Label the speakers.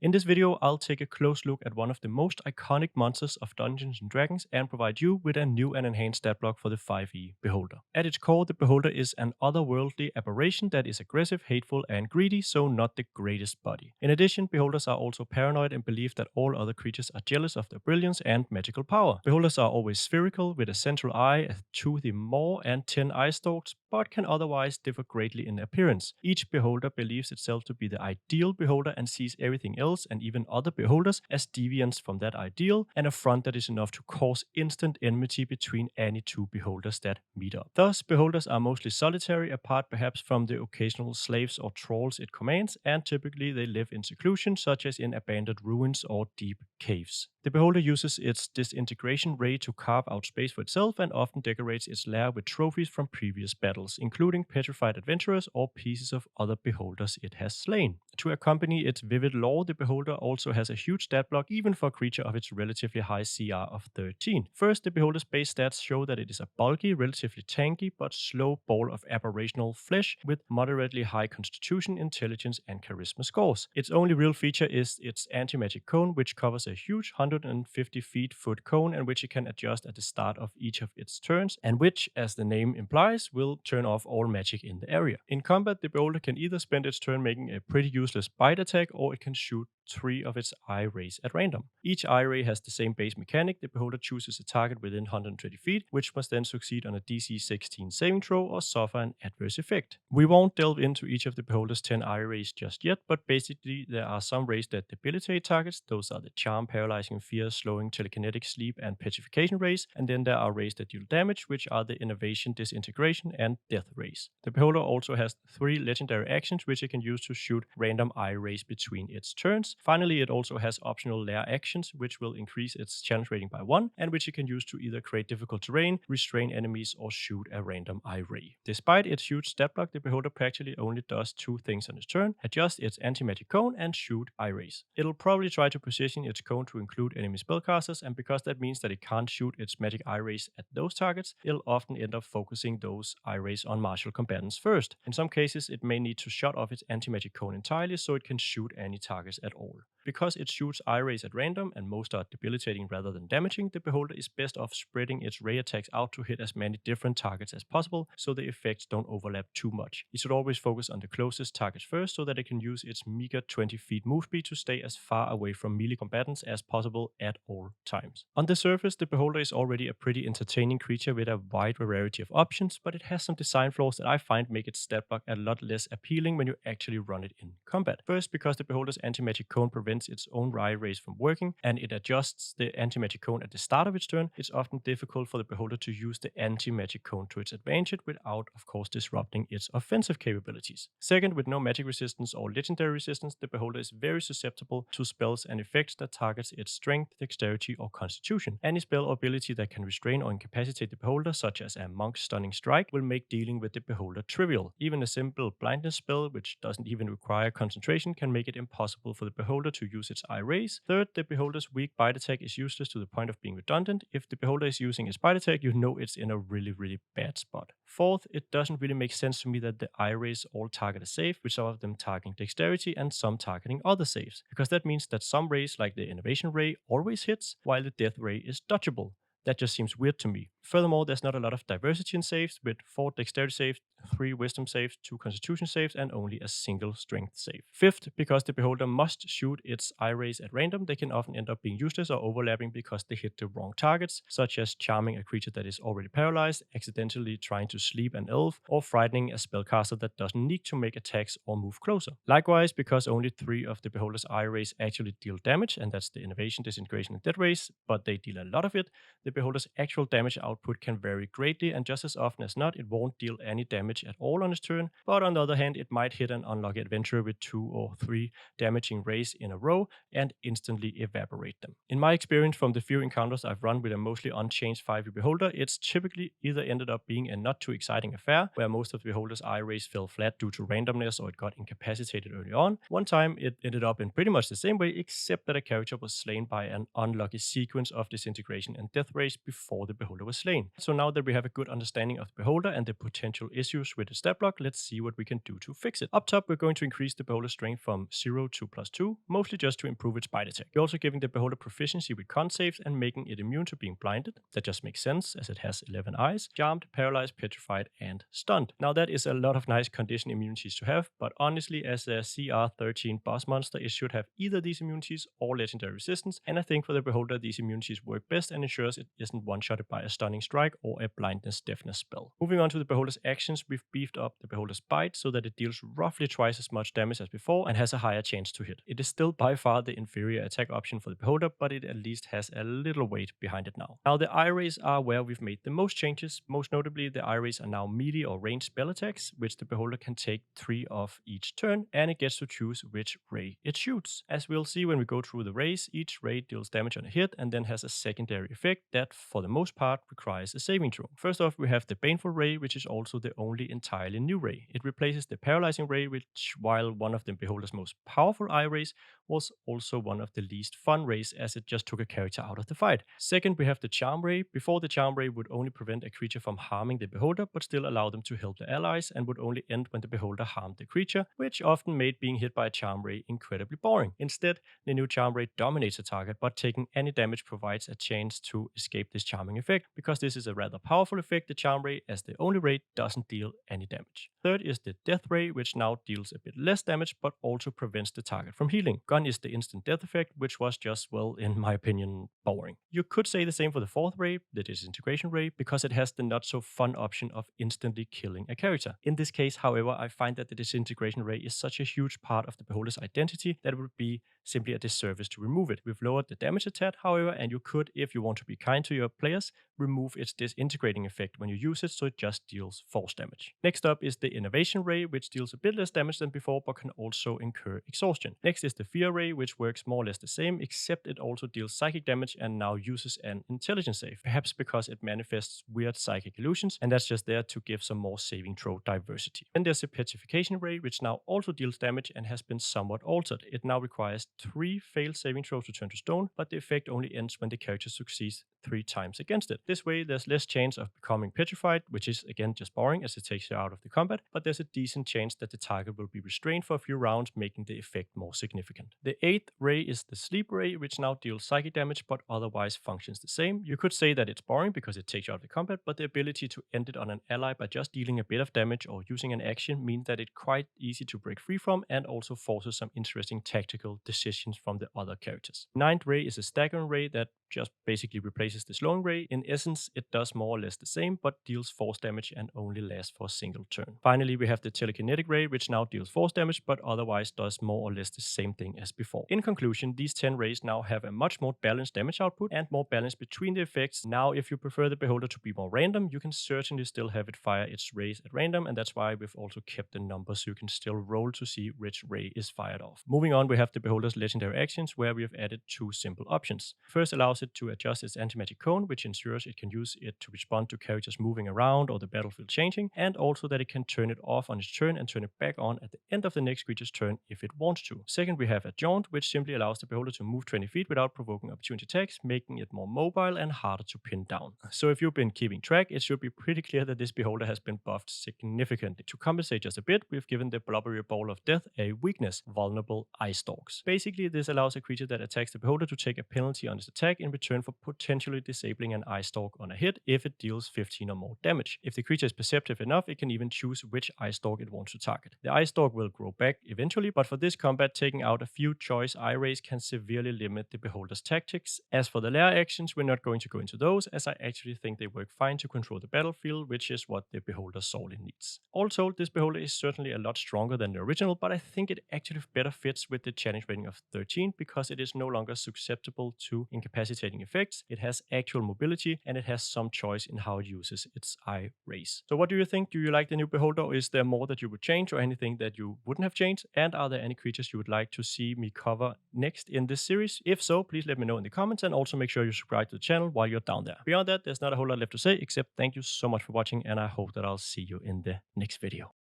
Speaker 1: In this video, I'll take a close look at one of the most iconic monsters of Dungeons & Dragons and provide you with a new and enhanced stat block for the 5e Beholder. At its core, the Beholder is an otherworldly aberration that is aggressive, hateful, and greedy, so not the greatest buddy. In addition, Beholders are also paranoid and believe that all other creatures are jealous of their brilliance and magical power. Beholders are always spherical, with a central eye, a toothy maw, and 10 eye stalks, but can otherwise differ greatly in appearance. Each Beholder believes itself to be the ideal Beholder and sees everything else and even other beholders as deviants from that ideal, and a front that is enough to cause instant enmity between any two beholders that meet up. Thus, beholders are mostly solitary, apart perhaps from the occasional slaves or trolls it commands, and typically they live in seclusion, such as in abandoned ruins or deep caves. The beholder uses its disintegration ray to carve out space for itself and often decorates its lair with trophies from previous battles, including petrified adventurers or pieces of other beholders it has slain. To accompany its vivid lore, the beholder also has a huge stat block even for a creature of its relatively high CR of 13. First, the beholder's base stats show that it is a bulky, relatively tanky, but slow ball of aberrational flesh with moderately high constitution, intelligence, and charisma scores. Its only real feature is its anti-magic cone, which covers a huge 150 foot cone and which it can adjust at the start of each of its turns, and which, as the name implies, will turn off all magic in the area. In combat, the beholder can either spend its turn making a pretty useless bite attack, or it can shoot 3 of its eye rays at random. Each eye ray has the same base mechanic. The beholder chooses a target within 120 feet, which must then succeed on a DC 16 saving throw or suffer an adverse effect. We won't delve into each of the beholder's 10 eye rays just yet, but basically there are some rays that debilitate targets. Those are the charm, paralyzing, fear, slowing, telekinetic, sleep, and petrification rays, and then there are rays that deal damage, which are the innovation, disintegration, and death rays. The beholder also has 3 legendary actions which it can use to shoot random eye rays between its turns. Finally, it also has optional lair actions, which will increase its challenge rating by 1, and which it can use to either create difficult terrain, restrain enemies, or shoot a random eye ray. Despite its huge stat block, the beholder practically only does 2 things on its turn: adjust its anti-magic cone and shoot eye rays. It'll probably try to position its cone to include enemy spellcasters, and because that means that it can't shoot its magic eye rays at those targets, it'll often end up focusing those eye rays on martial combatants first. In some cases, it may need to shut off its anti-magic cone entirely so it can shoot any targets at all. Because it shoots eye rays at random, and most are debilitating rather than damaging, the beholder is best off spreading its ray attacks out to hit as many different targets as possible so the effects don't overlap too much. It should always focus on the closest targets first so that it can use its meager 20 feet move speed to stay as far away from melee combatants as possible at all times. On the surface, the beholder is already a pretty entertaining creature with a wide variety of options, but it has some design flaws that I find make its stat block a lot less appealing when you actually run it in combat. First, because the beholder's anti-magic cone prevents its own eye rays from working, and it adjusts the anti-magic cone at the start of its turn, it's often difficult for the beholder to use the anti-magic cone to its advantage without, of course, disrupting its offensive capabilities. Second, with no magic resistance or legendary resistance, the beholder is very susceptible to spells and effects that targets its strength, dexterity, or constitution. Any spell or ability that can restrain or incapacitate the beholder, such as a monk's stunning strike, will make dealing with the beholder trivial. Even a simple blindness spell, which doesn't even require concentration, can make it impossible for the beholder to use its eye rays. Third, the beholder's weak bite attack is useless to the point of being redundant. If the beholder is using its bite attack, you know it's in a really bad spot. Fourth, it doesn't really make sense to me that the eye rays all target a save, with some of them targeting dexterity and some targeting other saves, because that means that some rays, like the innovation ray, always hits, while the death ray is dodgeable. That just seems weird to me. Furthermore, there's not a lot of diversity in saves, with 4 dexterity saves, 3 wisdom saves, 2 constitution saves, and only a single strength save. Fifth, because the beholder must shoot its eye rays at random, they can often end up being useless or overlapping because they hit the wrong targets, such as charming a creature that is already paralyzed, accidentally trying to sleep an elf, or frightening a spellcaster that doesn't need to make attacks or move closer. Likewise, because only 3 of the beholder's eye rays actually deal damage, and that's the innovation, disintegration, and death rays, but they deal a lot of it, the beholder's actual damage output can vary greatly, and just as often as not, it won't deal any damage at all on its turn, but on the other hand, it might hit an unlucky adventurer with 2 or 3 damaging rays in a row and instantly evaporate them. In my experience from the few encounters I've run with a mostly unchanged 5e beholder, it's typically either ended up being a not too exciting affair, where most of the beholder's eye rays fell flat due to randomness or it got incapacitated early on. One time it ended up in pretty much the same way, except that a character was slain by an unlucky sequence of disintegration and death rays before the beholder was slain. So now that we have a good understanding of the beholder and the potential issues with the stat block, let's see what we can do to fix it. Up top, we're going to increase the beholder's strength from 0 to +2, mostly just to improve its bite attack. We're also giving the beholder proficiency with con saves and making it immune to being blinded. That just makes sense as it has 11 eyes, charmed, paralyzed, petrified, and stunned. Now that is a lot of nice condition immunities to have, but honestly, as a CR13 boss monster, it should have either these immunities or legendary resistance, and I think for the beholder these immunities work best and ensures it isn't one-shotted by a stunning strike or a blindness deafness spell. Moving on to the beholder's actions, we've beefed up the beholder's bite so that it deals roughly twice as much damage as before and has a higher chance to hit. It is still by far the inferior attack option for the beholder, but it at least has a little weight behind it now. Now the eye rays are where we've made the most changes. Most notably, the eye rays are now melee or ranged spell attacks, which the beholder can take 3 of each turn, and it gets to choose which ray it shoots. As we'll see when we go through the rays, each ray deals damage on a hit and then has a secondary effect that, for the most part, requires a saving throw. First off, we have the Baneful Ray, which is also the only entirely new ray. It replaces the Paralyzing Ray, which, while one of the beholder's most powerful eye rays, was also one of the least fun rays as it just took a character out of the fight. Second, we have the Charm Ray. Before, the Charm Ray would only prevent a creature from harming the beholder, but still allow them to help the allies, and would only end when the beholder harmed the creature, which often made being hit by a Charm Ray incredibly boring. Instead, the new Charm Ray dominates a target, but taking any damage provides a chance to escape this charming effect. Because this is a rather powerful effect, the Charm Ray, as the only ray, doesn't deal any damage. Third is the Death Ray, which now deals a bit less damage, but also prevents the target from healing. Gun is the instant death effect, which was just, well, in my opinion, boring. You could say the same for the fourth ray, the Disintegration Ray, because it has the not so fun option of instantly killing a character. In this case, however, I find that the Disintegration Ray is such a huge part of the beholder's identity that it would be simply a disservice to remove it. We've lowered the damage attack, however, and you could, if you want to be kind to your players, remove its disintegrating effect when you use it, so it just deals force damage. Next up is the Innovation Ray, which deals a bit less damage than before, but can also incur exhaustion. Next is the Fear Ray, which works more or less the same, except it also deals psychic damage and now uses an intelligence save, perhaps because it manifests weird psychic illusions, and that's just there to give some more saving throw diversity. Then there's the Petrification Ray, which now also deals damage and has been somewhat altered. It now requires 3 failed saving throws to turn to stone, but the effect only ends when the character succeeds 3 times against it. This way, there's less chance of becoming petrified, which is again just boring as it takes you out of the combat, but there's a decent chance that the target will be restrained for a few rounds, making the effect more significant. The 8th ray is the Sleep Ray, which now deals psychic damage but otherwise functions the same. You could say that it's boring because it takes you out of the combat, but the ability to end it on an ally by just dealing a bit of damage or using an action means that it's quite easy to break free from, and also forces some interesting tactical decisions from the other characters. 9th ray is a Staggering Ray that just basically replaces the Slowing Ray. In essence, it does more or less the same, but deals force damage and only lasts for a single turn. Finally, we have the Telekinetic Ray, which now deals force damage, but otherwise does more or less the same thing as before. In conclusion, these 10 rays now have a much more balanced damage output and more balance between the effects. Now, if you prefer the beholder to be more random, you can certainly still have it fire its rays at random, and that's why we've also kept the number so you can still roll to see which ray is fired off. Moving on, we have the beholder's legendary actions, where we have added 2 simple options. First allows it to adjust its anti-magic cone, which ensures it can use it to respond to characters moving around or the battlefield changing, and also that it can turn it off on its turn and turn it back on at the end of the next creature's turn if it wants to. Second, we have a Jaunt, which simply allows the beholder to move 20 feet without provoking opportunity attacks, making it more mobile and harder to pin down. So if you've been keeping track, it should be pretty clear that this beholder has been buffed significantly. To compensate just a bit, we've given the blubbery ball of death a weakness, vulnerable eye stalks. Basically, this allows a creature that attacks the beholder to take a penalty on its attack in return for potentially disabling an eye stalk on a hit if it deals 15 or more damage. If the creature is perceptive enough, it can even choose which eye stalk it wants to target. The eye stalk will grow back eventually, but for this combat, taking out a few choice eye rays can severely limit the beholder's tactics. As for the lair actions, we're not going to go into those, as I actually think they work fine to control the battlefield, which is what the beholder sorely needs. All told, this beholder is certainly a lot stronger than the original, but I think it actually better fits with the challenge rating of 13 because it is no longer susceptible to incapacitating effects, it has actual mobility, and it has some choice in how it uses its eye rays. So what do you think? Do you like the new beholder, or is there more that you would change or anything that you wouldn't have changed? And are there any creatures you would like to see me cover next in this series? If so, please let me know in the comments, and also make sure you subscribe to the channel while you're down there. Beyond that, there's not a whole lot left to say, except thank you so much for watching, and I hope that I'll see you in the next video.